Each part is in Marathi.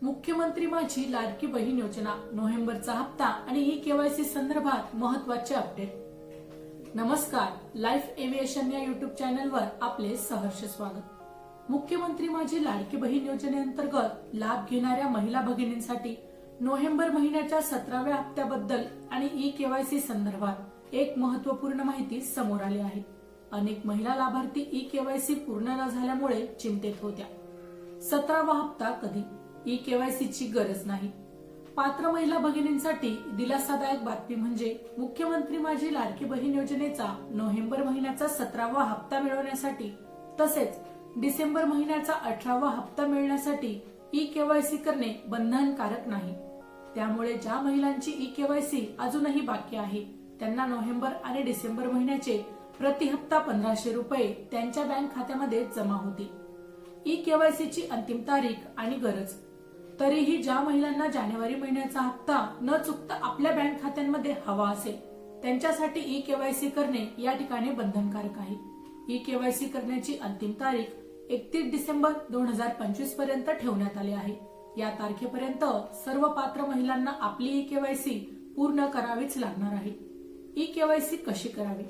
मुख्यमंत्री माझी लाडकी बहीण योजना नोव्हेंबरचा हप्ता आणि ई केवायसी संदर्भात महत्त्वाचे अपडेट। नमस्कार, लाईफ एव्हिएशन या युट्यूब चॅनलवर आपले सहर्ष स्वागत। मुख्यमंत्री माझी लाडकी बहीण योजनेअंतर्गत लाभ घेणाऱ्या महिला भगिनींसाठी नोव्हेंबर महिन्याच्या 17व्या हप्त्याबद्दल आणि ई केवायसी संदर्भात एक महत्त्वपूर्ण माहिती समोर आली आहे। अनेक महिला लाभार्थी ई केवायसी पूर्ण न झाल्यामुळे चिंतेत होत्या। 17वा हप्ता कधी? ई केवायसीची गरज नाही। पात्र महिला भगिनींसाठी दिलासादायक बातमी म्हणजे मुख्यमंत्री माझी लाडकी बहीण योजनेचा नोव्हेंबर महिन्याचा 17वा हप्ता मिळवण्यासाठी तसेच डिसेंबर महिन्याचा 18वा हप्ता मिळण्यासाठी ई केवायसी करणे बंधनकारक नाही। त्यामुळे ज्या महिलांची ई केवायसी अजूनही बाकी आहे त्यांना नोव्हेंबर आणि डिसेंबर महिन्याचे प्रति हप्ता 1500 रुपये त्यांच्या बँक खात्यामध्ये जमा होतील। ई केवायसीची अंतिम तारीख आणि गरज। तरीही ज्या महिलांना जानेवारी महिन्याचा हप्ता न चुकता आपल्या बँक खात्यांमध्ये हवा असेल त्यांच्यासाठी ई केवायसी करणे या ठिकाणी बंधनकारक आहे। ई केवायसी करण्याची अंतिम तारीख 31 डिसेंबर 2025 पर्यंत ठेवण्यात आली आहे। या तारखेपर्यंत सर्व पात्र महिलांना आपली ई केवायसी पूर्ण करावीच लागणार आहे। ई केवायसी कशी करावी?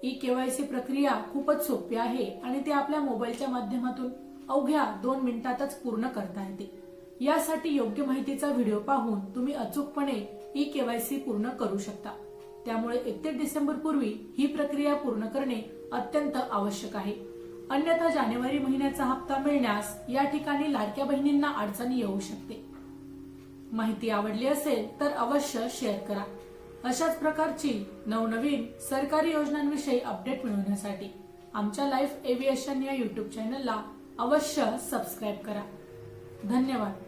ई केवायसी प्रक्रिया खूपच सोपी आहे आणि ती आपल्या मोबाईलच्या माध्यमातून अवघ्या 2 मिनिटातच पूर्ण करता येते। यासाठी योग्य माहितीचा व्हिडिओ पाहून तुम्ही अचूकपणे ई केवायसी पूर्ण करू शकता। त्यामुळे 31 डिसेंबर पूर्वी ही प्रक्रिया पूर्ण करणे अत्यंत आवश्यक आहे। अन्यथा जानेवारी महिन्याचा हप्ता मिळण्यास या ठिकाणी लाडक्या बहिणींना अडचणी येऊ शकते। माहिती आवडली असेल तर अवश्य शेअर करा। अशाच प्रकारची नवनवीन सरकारी योजनांविषयी अपडेट मिळवण्यासाठी आमच्या लाईफ एव्हिएशन या युट्यूब चॅनलला अवश्य सबस्क्राईब करा। धन्यवाद।